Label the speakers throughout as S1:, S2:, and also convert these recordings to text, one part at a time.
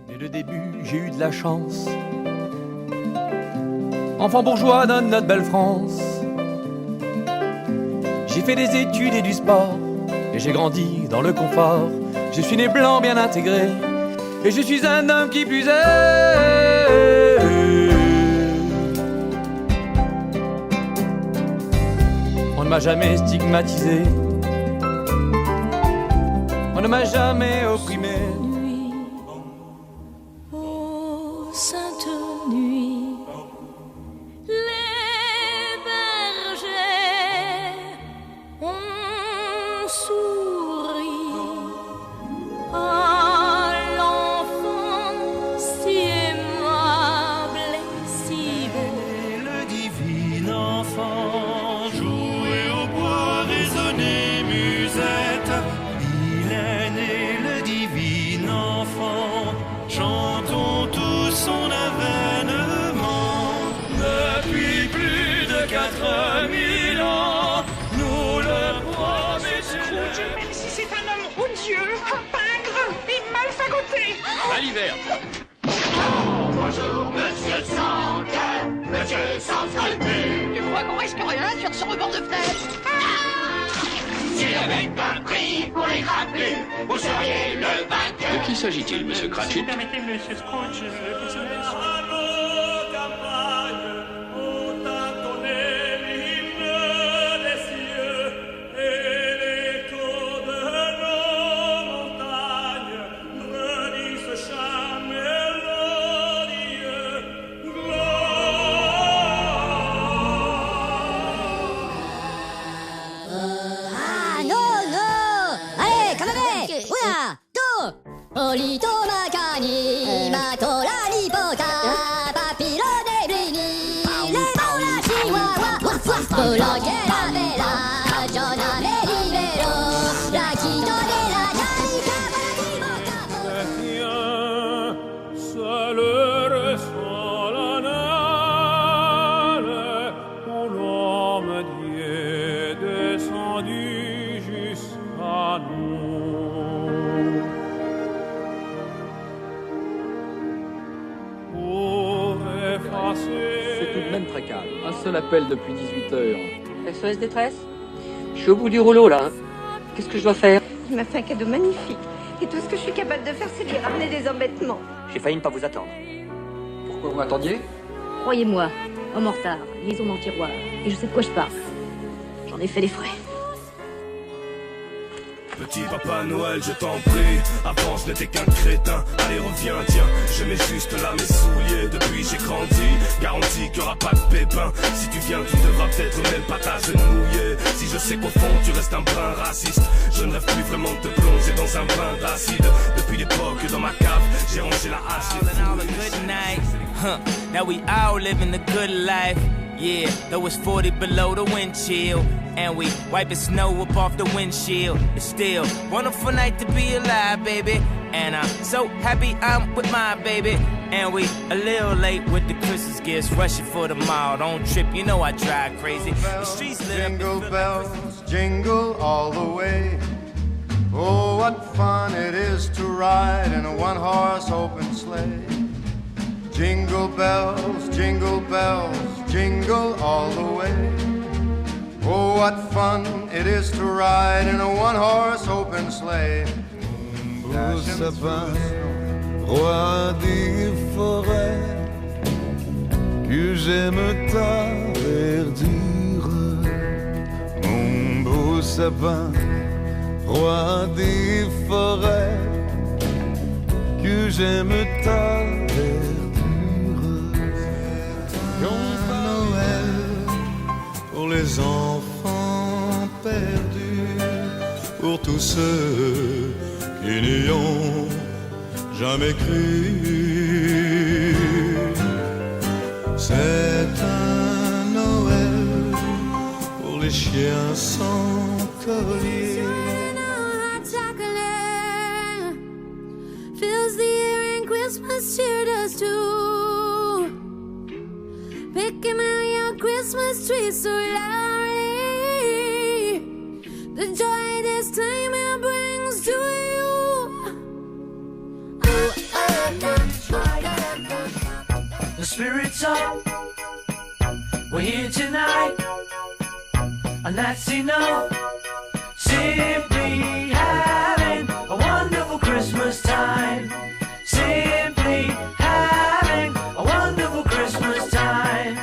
S1: Dès le début, j'ai eu de la chance. Enfant bourgeois de notre belle France. J'ai fait des études et du sport. Et j'ai grandi dans le confort. Je suis né blanc bien intégré. Et je suis un homme qui plus est. On ne m'a jamais stigmatisé. On ne m'a jamais opprimé.
S2: Ô sainte nuit, les bergers ont souri à l'enfant si aimable et si beau.
S3: Le divin enfant jouait au bois, résonnait musette. Il est né le divin enfant, chantons tous son avènement. Depuis plus de 4000 ans, nous le promettons.
S4: Même si c'est un homme odieux, un pingre et mal fagoté.
S1: À l'hiver.
S5: Bonjour, monsieur sans cœur, monsieur sans scrupule.
S4: Tu crois qu'on risque rien sur ce rebord de fenêtre?
S5: S'il avait pas pris pour les crapules, vous seriez le vainqueur.
S6: De qui s'agit-il, monsieur Cratchit?
S4: Permettez, monsieur Scrooge, le personnage.
S7: Ah non, non. Allez, quand même. Una, deux. Polito macani, matola lipota, papillone blini, les mola chihuahua, waf waf, bologna la bella, Giona Melivero, la quito de la Janica,
S3: Seul heureux solennel, où l'homme Dieu descendu jusqu'à nous. Pour effacer.
S1: C'est tout de même très calme. Un seul appel depuis 18 heures.
S8: SOS détresse. Je suis au bout du rouleau là. Qu'est-ce que je dois faire?
S9: Il m'a fait un cadeau magnifique. Et tout ce que je suis capable de faire, c'est lui ramener des embêtements.
S8: J'ai failli ne pas vous attendre.
S1: Pourquoi vous m'attendiez?
S10: Croyez-moi, homme en retard, liaison dans le tiroir. Et je sais de quoi je parle. J'en ai fait les frais.
S3: Petit papa Noël, je t'en prie. Avant je n'étais qu'un crétin. Allez reviens, tiens, je mets juste là mes souliers. Depuis j'ai grandi, garantie qu'il n'y aura pas de pépin. Si tu viens, tu ne devras peut-être même pas t'agenouiller. Si je sais qu'au fond tu restes un brin raciste, je ne rêve plus vraiment de te plonger dans un bain d'acide. Depuis l'époque dans ma cave, j'ai rangé la hache.
S11: Now we all living the good life. Yeah, though it's 40 below the wind chill. And we wiping snow up off the windshield. It's still wonderful night to be alive, baby. And I'm so happy I'm with my baby. And we a little late with the Christmas gifts, rushing for the mall. Don't trip, you know I drive crazy. The streets lit up.
S12: Jingle bells, jingle all the way. Oh, what fun it is to ride in a one-horse open sleigh. Jingle bells, jingle all the way. Oh, what fun it is to ride in a one-horse open sleigh.
S13: Beau sapin, roi des forêts, que j'aime ta verdure. Mon beau sapin, roi des forêts, que j'aime ta verdure. Noël pour les enfants perdus, pour tous ceux qui n'y ont jamais cru. C'est un Noël pour les chiens sans collier.
S2: Fills the air and Christmas cheer does too. Picking out your Christmas tree so loudly. The joy this time it brings to you. Oh, oh, oh.
S6: The spirit's up, we're here tonight, and that's enough. Simply having a wonderful Christmas time. Simply having a wonderful Christmas time.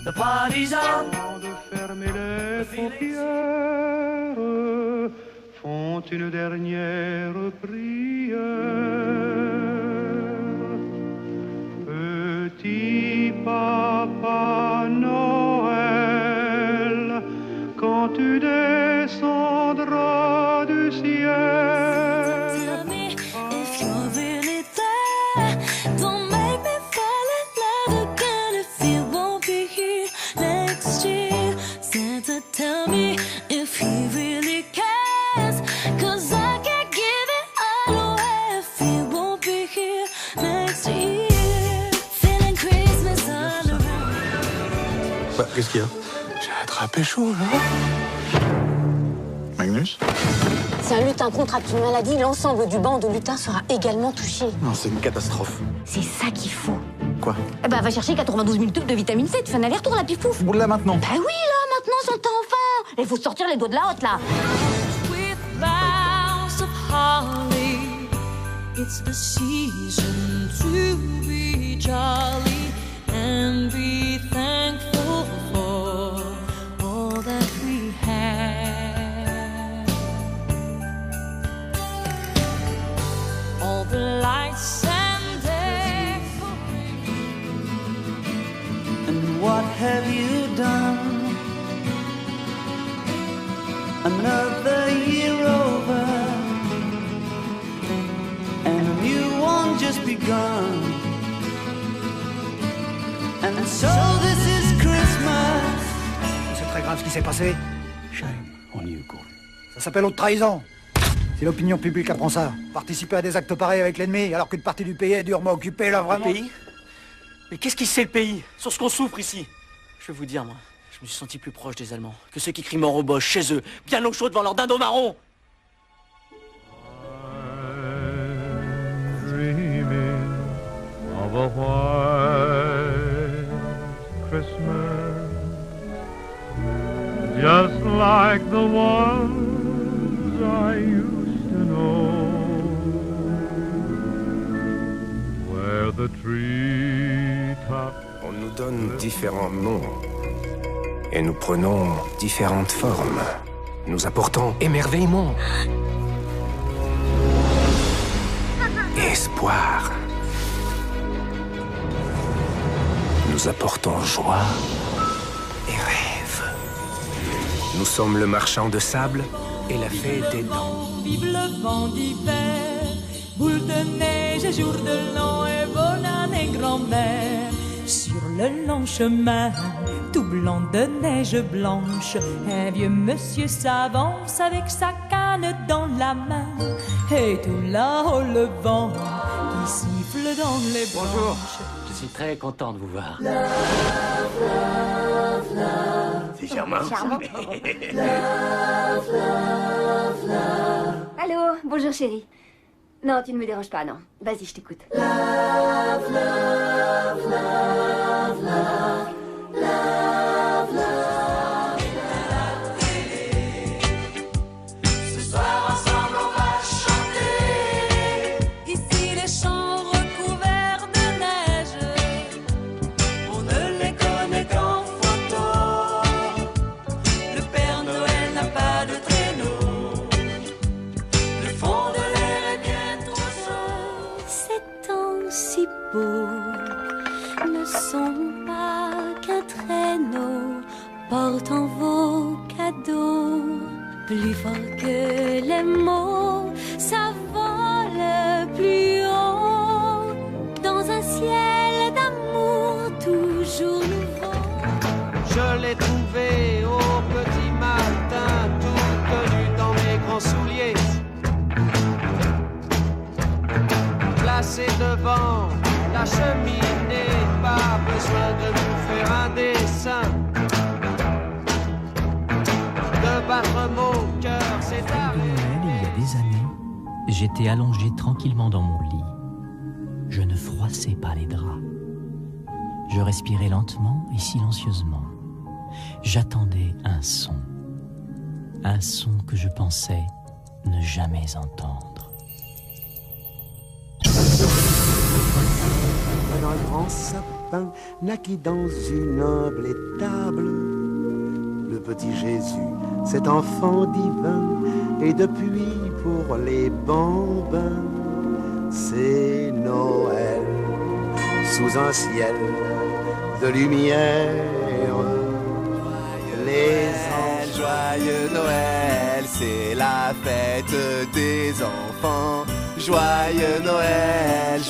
S6: The party's on.
S12: De fermer les paupières, font une dernière prière. Petit Papa Noël, quand tu descendras du ciel.
S2: Tell me if you're really there. Don't make me fall in love again if you won't be here next year. Santa, tell me if he really cares. 'Cause I can't give it all away if he won't be here next year. Feeling Christmas all around.
S14: Qu'est-ce qu'il y a? J'ai attrapé chaud, là. Magnus?
S15: Si un lutin contracte une maladie, l'ensemble du banc de lutins sera également touché.
S14: Non, c'est une catastrophe.
S15: C'est ça qu'il faut.
S14: Quoi?
S15: Eh ben, va chercher 92 000 tubes de vitamine C, tu fais un aller-retour, la pif-pouf.
S14: Là, maintenant?
S15: Bah oui, là, maintenant, j'entends enfin. Il faut sortir les doigts de la hotte, là.
S2: With boughs of holly, it's the season to be jolly and be thankful for all that we have. All the lights and decorations.
S6: And what have you done? Another year over, and a new one just begun. And so this is Christmas.
S16: C'est très grave ce qui s'est passé. Shame on you, go. Ça s'appelle haute trahison. Si l'opinion publique apprend ça, participer à des actes pareils avec l'ennemi, alors qu'une partie du pays est durement occupée, là, vraiment...
S17: Le pays? Mais qu'est-ce qui sait le pays? Sur ce qu'on souffre ici? Je vais vous dire, moi, je me suis senti plus proche des Allemands que ceux qui crient mort aux Boches chez eux, bien au chaud devant leur dindon marron.
S13: Dreaming of a white Christmas, just like the ones I used to know, where the treetops.
S18: On nous donne différents noms et nous prenons différentes formes. Nous apportons émerveillement, espoir. Nous apportons joie et rêve. Nous sommes le marchand de sable et la fée des dents.
S2: Vive le vent d'hiver, boule de neige, jour de l'an et bonne année grand-mère. Sur le long chemin, tout blanc de neige blanche, un vieux monsieur s'avance avec sa canne dans la main. Et tout là-haut le vent qui siffle dans les branches.
S17: Bonjour, je suis très content de vous voir.
S18: C'est charmant.
S9: Allô, bonjour chérie. Non, tu ne me déranges pas, non. Vas-y, je t'écoute.
S2: Ce soir ensemble on va chanter. Ici les champs recouverts de neige, on ne les connaît qu'en photo. Le Père Noël n'a pas de traîneau. Le fond de l'air est bien trop chaud. Ces temps si beaux ne sont pas qu'un traîneau portant vos cadeaux. Plus fort que les mots, ça vole plus haut. Dans un ciel d'amour toujours nouveau.
S1: Je l'ai trouvé au petit matin, tout tenu dans mes grands souliers. Placé devant la cheminée, pas besoin de nous faire un dessin. De battre mon cœur, c'est arrivé.
S19: Il y a des années, j'étais allongé tranquillement dans mon lit. Je ne froissais pas les draps. Je respirais lentement et silencieusement. J'attendais un son que je pensais ne jamais entendre.
S20: Un grand sapin naquit dans une humble étable. Le petit Jésus, cet enfant divin, et depuis pour les bambins, c'est Noël sous un ciel de lumière. Les anges, joyeux Noël, c'est la fête des enfants. Joyeux Noël,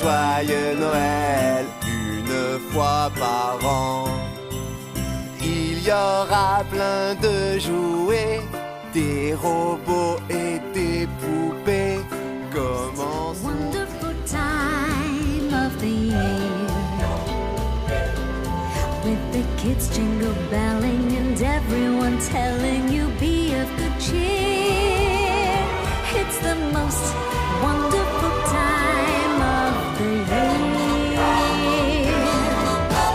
S20: une fois par an. Il y aura plein de jouets, des robots et des poupées. Commence
S2: Wonderful time of the year, with the kids jingle belling and everyone telling you be of good cheer. It's the most wonderful time of the year.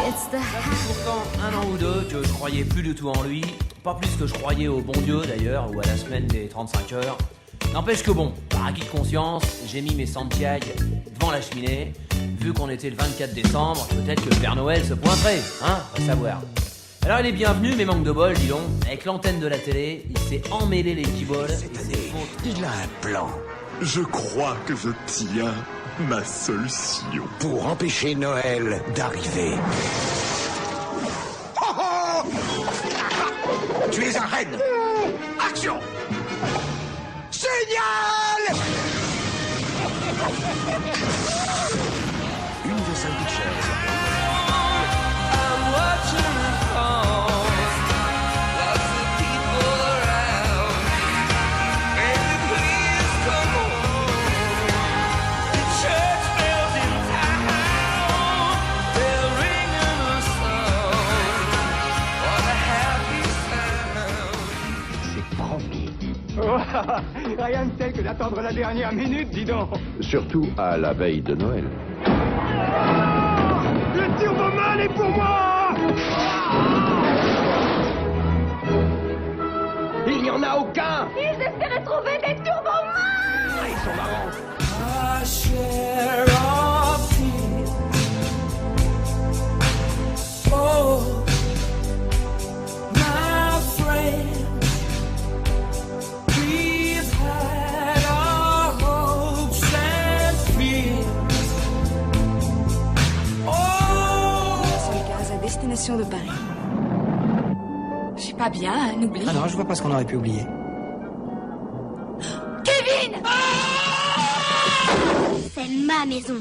S2: It's the
S1: Pourtant, un an ou deux que je croyais plus du tout en lui, pas plus que je croyais au bon Dieu d'ailleurs, ou à la semaine des 35 heures. N'empêche que bon, par acquis de conscience, j'ai mis mes Santiago devant la cheminée. Vu qu'on était le 24 décembre, peut-être que le Père Noël se pointerait, hein, va savoir. Alors il est bienvenu, mais manque de bol, dis donc. Avec l'antenne de la télé, il s'est emmêlé les guiboles.
S14: Cette année, il a un plan.
S3: Je crois que je tiens ma solution.
S14: Pour empêcher Noël d'arriver. Oh oh! Tu es un renne. Action! Génial! Une de 5 chaises.
S13: Rien de tel que d'attendre la dernière minute, dis donc.
S21: Surtout à la veille de Noël.
S13: Le turboman est pour moi. Il n'y en a aucun.
S9: Ils espéraient trouver des turbomans.
S13: Ils sont marrants.
S22: Destination de Paris. Je suis pas bien, hein, oublie.
S17: Ah non, je vois pas ce qu'on aurait pu oublier.
S22: Kevin!
S23: C'est ma maison.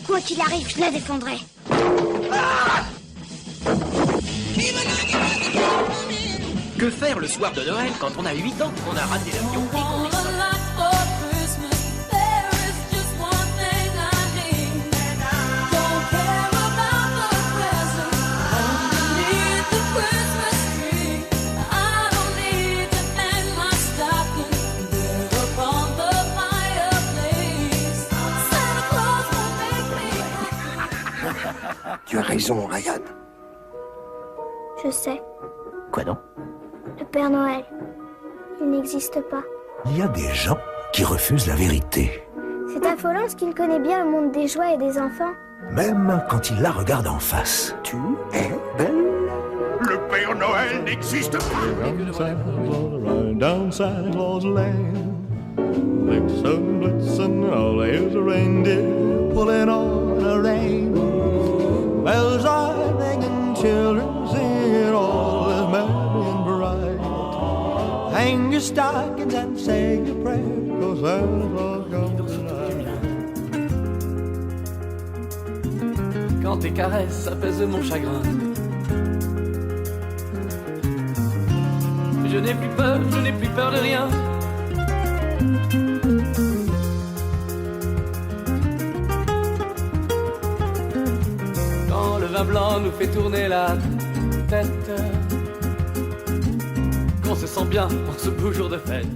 S23: Quoi qu'il arrive, je la défendrai.
S17: Que faire le soir de Noël quand on a 8 ans, qu'on a raté l'avion et qu'on est seul?
S14: Tu as raison, Ryan.
S23: Je sais.
S14: Quoi donc?
S23: Le Père Noël, il n'existe pas.
S14: Il y a des gens qui refusent la vérité,
S23: C'est affolant parce qu'il connaît bien le monde des joies et des enfants.
S14: même quand ils la regardent en face. Tu es belle.
S3: Le Père Noël n'existe pas.
S13: Down Santa Claus Lane, Blitzen, Blitzen, oh, there's a reindeer pulling on a rein. Bells are ringing, children singing, all is merry and bright. Hang your stockings and say your prayers, 'cause Santa Claus comes tonight.
S1: Quand tes caresses apaisent mon chagrin, je n'ai plus peur de rien. Quand le vin blanc nous fait tourner la tête, qu'on se sent bien en ce beau jour de fête.